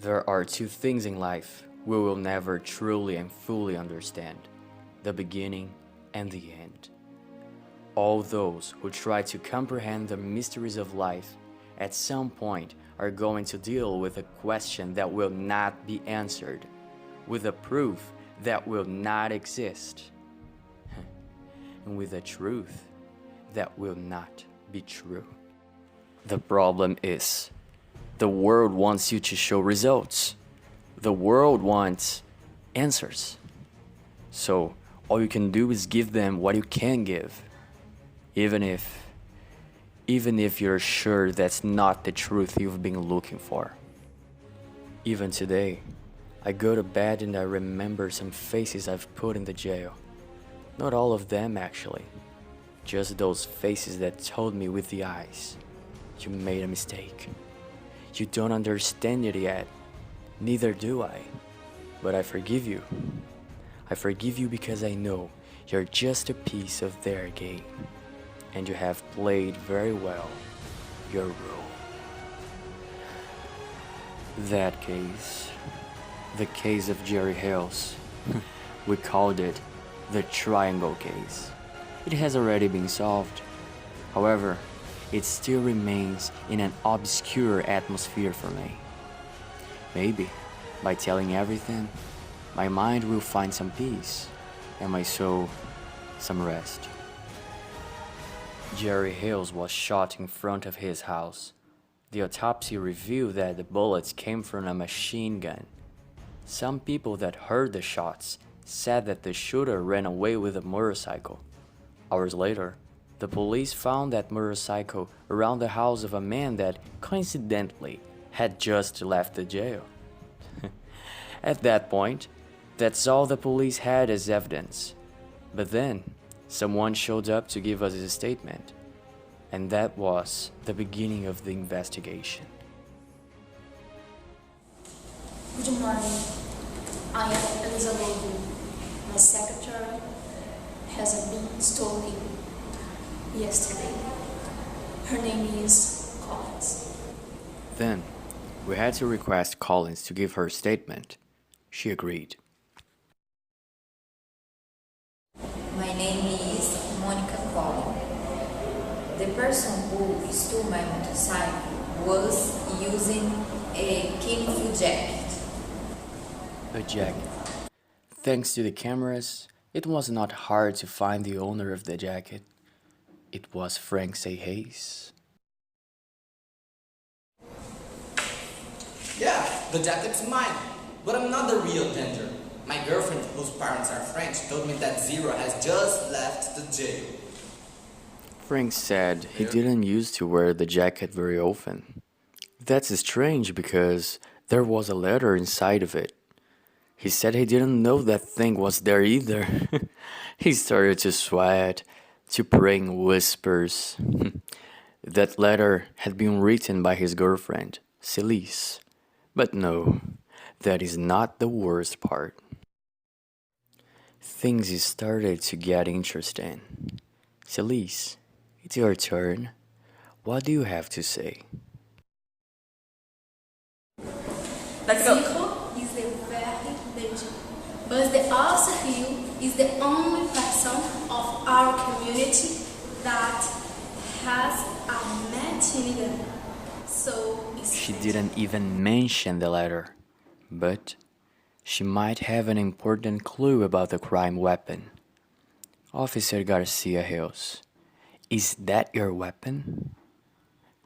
There are two things in life we will never truly and fully understand: the beginning and the end. All those who try to comprehend the mysteries of life at some point are going to deal with a question that will not be answered, with a proof that will not exist, and with a truth that will not be true. The problem is, the world wants you to show results. The world wants answers. So all you can do is give them what you can give, even if you're sure that's not the truth you've been looking for. Even today, I go to bed and I remember some faces I've put in the jail. Not all of them, actually. Just those faces that told me with the eyes, "You made a mistake. You don't understand it yet. Neither do I. But I forgive you. I forgive you because I know you're just a piece of their game. And you have played very well your role." That case, the case of Jerry Hales, we called it the Triangle Case. It has already been solved. However, it still remains in an obscure atmosphere for me. Maybe, by telling everything, my mind will find some peace, and my soul some rest. Jerry Hales was shot in front of his house. The autopsy revealed that the bullets came from a machine gun. Some people that heard the shots said that the shooter ran away with a motorcycle. Hours later, the police found that motorcycle around the house of a man that, coincidentally, had just left the jail. At that point, that's all the police had as evidence. But then, someone showed up to give us a statement, and that was the beginning of the investigation. Good morning. I am Elizabeth. My secretary has been stolen yesterday. Her name is Collins. Then, we had to request Collins to give her a statement. She agreed. My name is Monica Collins. The person who stole my motorcycle was using a camouflage jacket. A jacket. Thanks to the cameras, it was not hard to find the owner of the jacket. It was Frank Hayes. Yeah, the jacket's mine, but I'm not the real danger. My girlfriend, whose parents are French, told me that Zero has just left the jail. Frank said he didn't used to wear the jacket very often. That's strange because there was a letter inside of it. He said he didn't know that thing was there either. He started to sweat, to pray in whispers. That letter had been written by his girlfriend, Celise. But no, that is not the worst part. Things started to get interesting. Celise, it's your turn. What do you have to say? Let's go. Zero is a very danger, but the also Rio is the only person of our community that has a machine gun. So She didn't even mention the letter, but she might have an important clue about the crime weapon. Officer Garcia Hills, is that your weapon?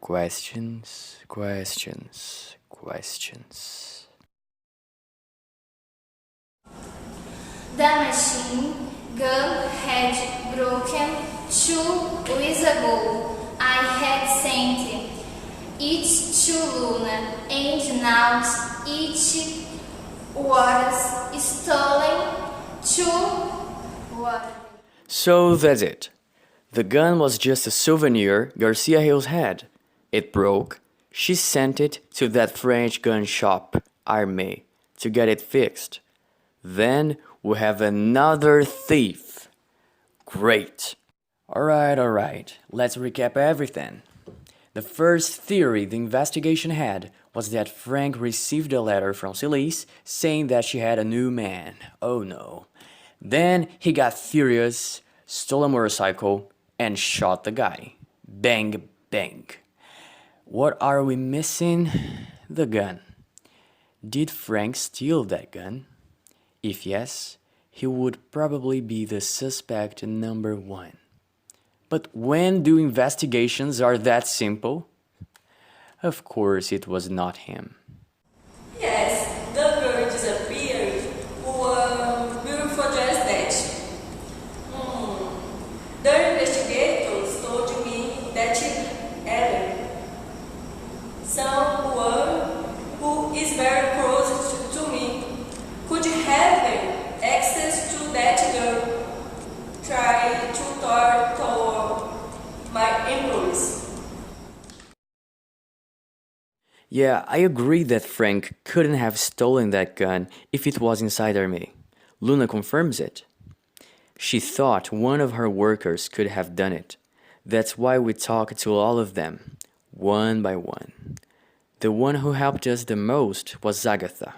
Questions, questions, questions. The machine gun had broken 2 weeks ago. I had sent it to Luna, and now it was stolen to. So that's it. The gun was just a souvenir Garcia Hills had. It broke. She sent it to that French gun shop, Armée, to get it fixed. Then we have another thief. Great. Alright, let's recap everything. The first theory the investigation had was that Frank received a letter from Celise saying that she had a new man. Oh no. Then he got furious, stole a motorcycle, and shot the guy. Bang, bang. What are we missing? The gun. Did Frank steal that gun? If yes, he would probably be the suspect number one. But when do investigations are that simple? Of course it was not him. Yes, the girl disappeared. Beautiful just that. The investigators told me that Ellen, someone who is very close to me, could have access to that girl. Try to talk to my employees. Yeah, I agree that Frank couldn't have stolen that gun if it was inside me. Luna confirms it. She thought one of her workers could have done it. That's why we talked to all of them, one by one. The one who helped us the most was Agatha.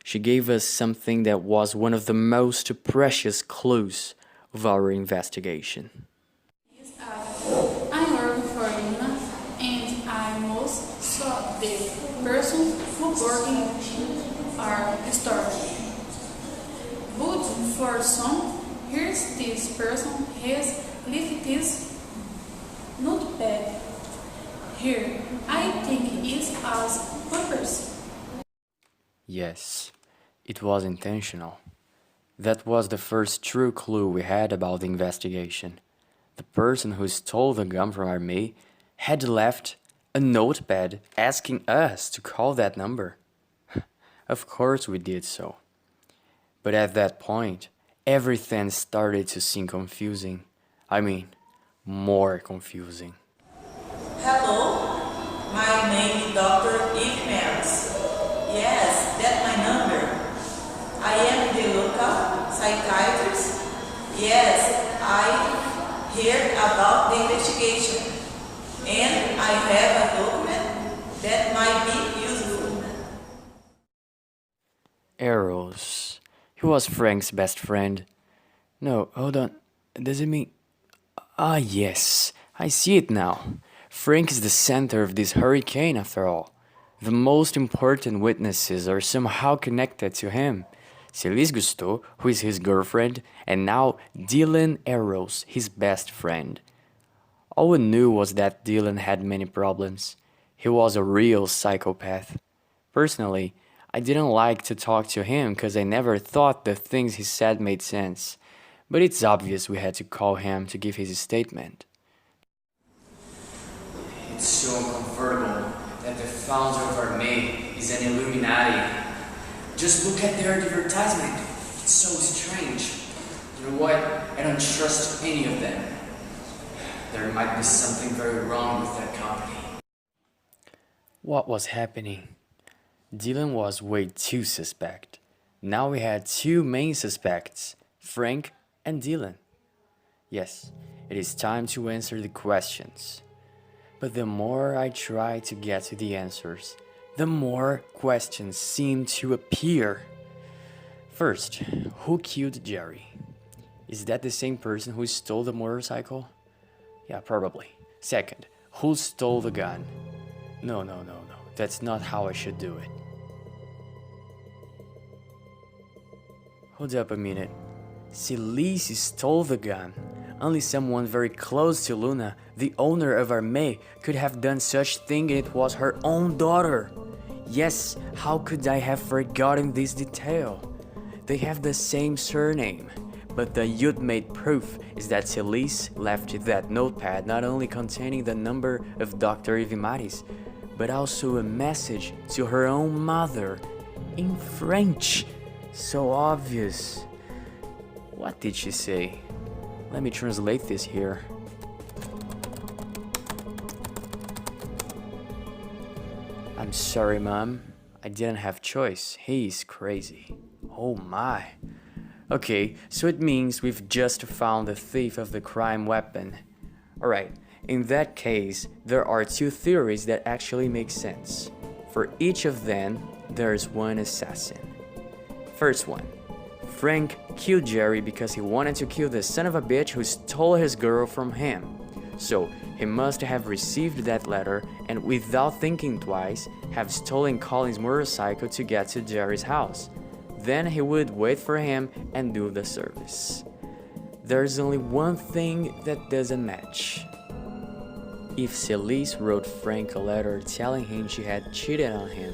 She gave us something that was one of the most precious clues of our investigation. I'm working for Luna, and I most saw the person who working our store. But for some, here's this person has left this notepad here. I think it's as purpose. Yes, it was intentional. That was the first true clue we had about the investigation. The person who stole the gun from Armée had left a notepad asking us to call that number. Of course we did so. But at that point, everything started to seem confusing. I mean, more confusing. Hello, my name is Dr. Ignace. Yes, that's my number. I am the local psychiatrist. Yes, I heard about the investigation. And I have a document that might be useful. Arrows. He was Frank's best friend. No, hold on. Does it mean... Ah, yes. I see it now. Frank is the center of this hurricane after all. The most important witnesses are somehow connected to him. Celise Gusteau, who is his girlfriend, and now Dylan Arrows, his best friend. All we knew was that Dylan had many problems. He was a real psychopath. Personally, I didn't like to talk to him because I never thought the things he said made sense. But it's obvious we had to call him to give his statement. It's so uncomfortable that the founder of Armée is an Illuminati. Just look at their advertisement. It's so strange. You know what? I don't trust any of them. There might be something very wrong with that company. What was happening? Dylan was way too suspect. Now we had two main suspects, Frank and Dylan. Yes, it is time to answer the questions. But the more I try to get to the answers, the more questions seem to appear. First, who killed Jerry? Is that the same person who stole the motorcycle? Yeah, probably. Second, who stole the gun? No. That's not how I should do it. Hold up a minute. Celise stole the gun. Only someone very close to Luna, the owner of Armée, could have done such thing, and it was her own daughter. Yes, how could I have forgotten this detail? They have the same surname, but the ultimate proof is that Celise left that notepad not only containing the number of Dr. Ivimaris, but also a message to her own mother in French. So obvious. What did she say? Let me translate this here. I'm sorry, Mom. I didn't have choice. He's crazy. Oh my. Okay, so it means we've just found the thief of the crime weapon. Alright, In that case, there are two theories that actually make sense. For each of them, there's one assassin. First one. Frank killed Jerry because he wanted to kill the son of a bitch who stole his girl from him. So, he must have received that letter and without thinking twice, have stolen Colin's motorcycle to get to Jerry's house. Then he would wait for him and do the service. There's only one thing that doesn't match. If Celise wrote Frank a letter telling him she had cheated on him,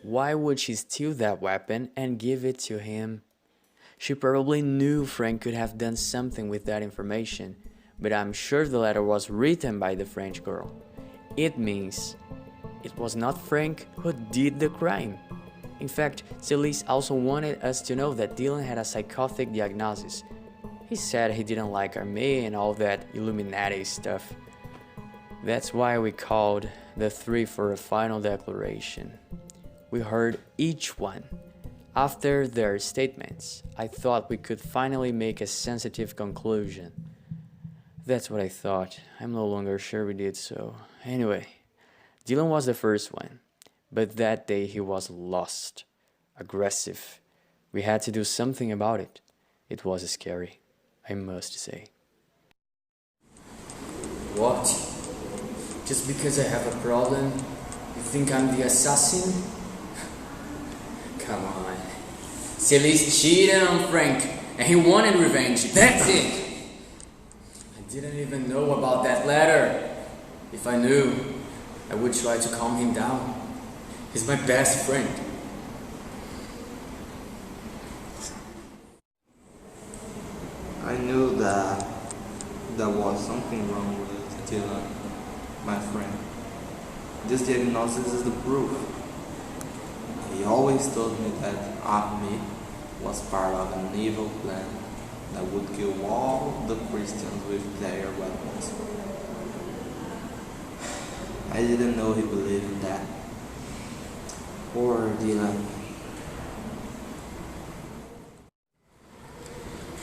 why would she steal that weapon and give it to him? She probably knew Frank could have done something with that information, but I'm sure the letter was written by the French girl. It means it was not Frank who did the crime. In fact, Celise also wanted us to know that Dylan had a psychotic diagnosis. He said he didn't like Armée and all that Illuminati stuff. That's why we called the three for a final declaration. We heard each one. After their statements, I thought we could finally make a sensitive conclusion. That's what I thought. I'm no longer sure we did so. Anyway, Dylan was the first one, but that day he was lost, aggressive. We had to do something about it. It was scary, I must say. What? Just because I have a problem, you think I'm the assassin? Come on. Celise cheated on Frank, and he wanted revenge. That's it! I didn't even know about that letter. If I knew, I would try to calm him down. He's my best friend. I knew that there was something wrong with Dylan, my friend. This diagnosis is the proof. He always told me that Army was part of an evil plan that would kill all the Christians with their weapons. I didn't know he believed in that. Poor Dylan.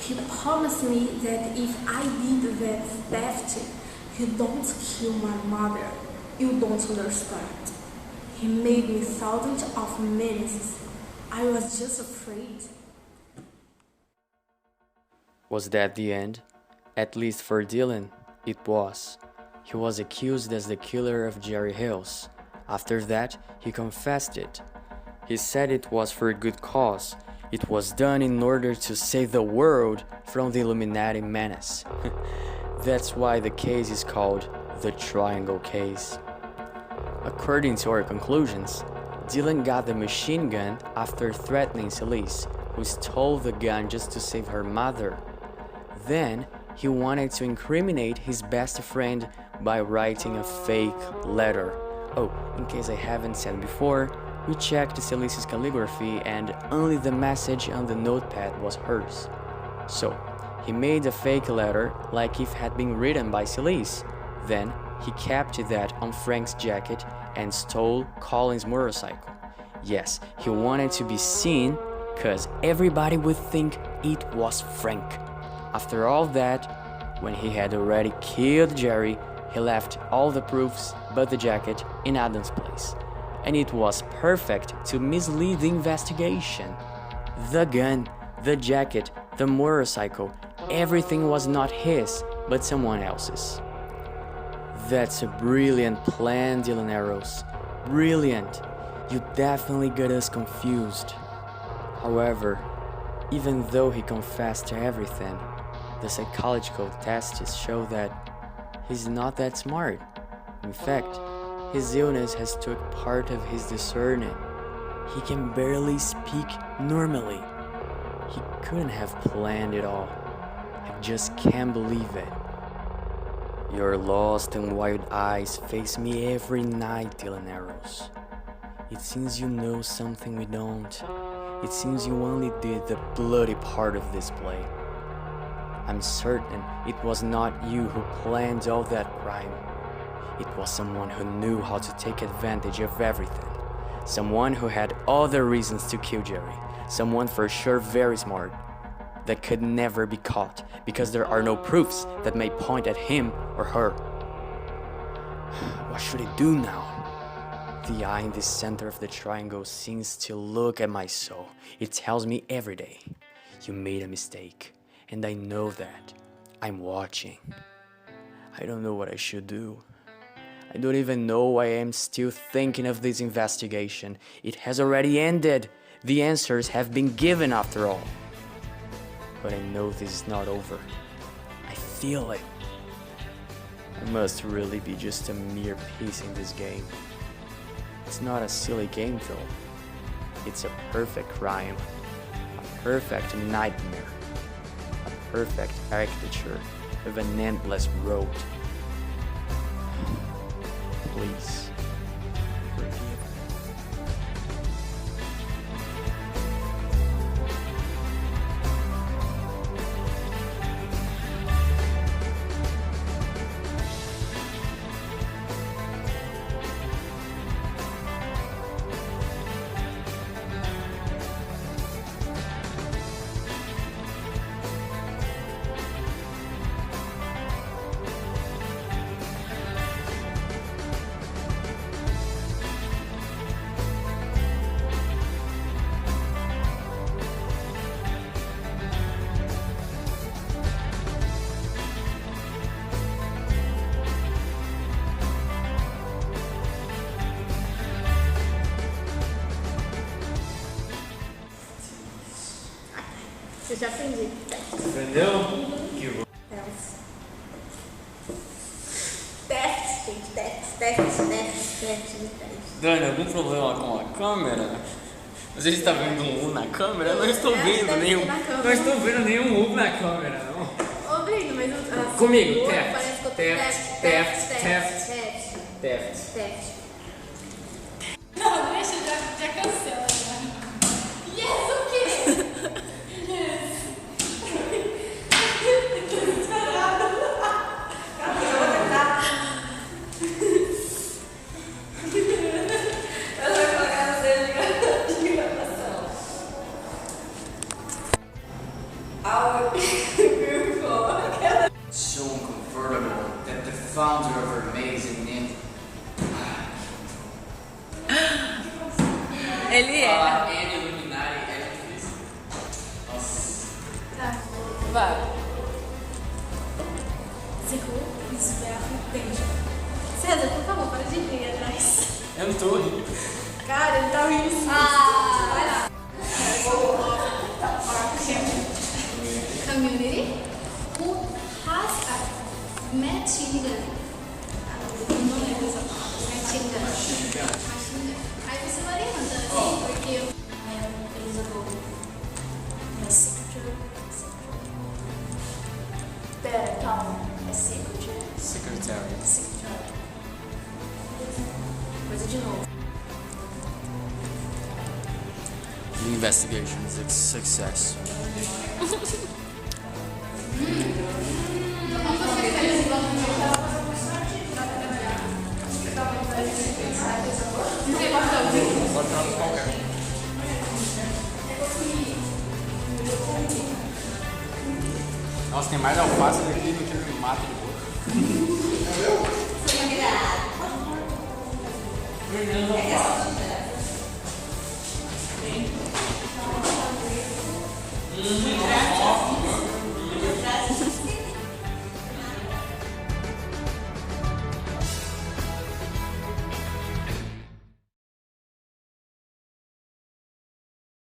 He promised me that if I did that theft, you don't kill my mother. You don't understand. He made me thousands of menaces. I was just afraid. Was that the end? At least for Dylan, it was. He was accused as the killer of Jerry Hills. After that, he confessed it. He said it was for a good cause. It was done in order to save the world from the Illuminati menace. That's why the case is called the Triangle Case. According to our conclusions, Dylan got the machine gun after threatening Celise, who stole the gun just to save her mother. Then, he wanted to incriminate his best friend by writing a fake letter. Oh, in case I haven't said before, we checked Celise's calligraphy and only the message on the notepad was hers. So, he made a fake letter like if it had been written by Celise. Then, he kept that on Frank's jacket and stole Colin's motorcycle. Yes, he wanted to be seen because everybody would think it was Frank. After all that, when he had already killed Jerry, he left all the proofs but the jacket in Adam's place. And it was perfect to mislead the investigation. The gun, the jacket, the motorcycle, everything was not his, but someone else's. That's a brilliant plan, Dylan Arrows. Brilliant. You definitely got us confused. However, even though he confessed to everything, the psychological tests show that he's not that smart. In fact, his illness has took part of his discerning. He can barely speak normally. He couldn't have planned it all. I just can't believe it. Your lost and wild eyes face me every night, Dylan Arrows. It seems you know something we don't. It seems you only did the bloody part of this play. I'm certain it was not you who planned all that crime. It was someone who knew how to take advantage of everything. Someone who had other reasons to kill Jerry. Someone for sure very smart. That could never be caught because there are no proofs that may point at him or her. What should I do now? The eye in the center of the triangle seems to look at my soul. It tells me every day, you made a mistake, and I know that. I'm watching. I don't know what I should do. I don't even know why I am still thinking of this investigation. It has already ended. The answers have been given after all. But I know this is not over. I feel it. I must really be just a mere piece in this game. It's not a silly game though. It's a perfect crime, a perfect nightmare, a perfect architecture of an endless road. Please, forgive me. Eu já aprendi. Aprendeu? Que bom. Teste, gente, teste. Dani, algum problema com a câmera? Você está vendo um U na câmera? Eu não estou vendo nenhum. Não estou vendo nenhum U na câmera, não. Ô, Brino, mas Comigo, Theft. Não, deixa, já cancela. Yes, o quê? So uncomfortable that the founder of her amazing name. Ele é. Falar N Illuminati é difícil. Nossa. Vai. César, por favor, para de rir atrás. Eu não estou rindo. Cara, ele tá rindo sim. Vai lá. Community who has a machine gun. Não lembro essa palavra. Machine gun. Aí você vai levantando assim, porque eles usam my secretary. Pera, calma. É secretary. Secretary. Coisa de novo. The investigation is a success. Nossa, tem mais alface daqui do que no mato de boca.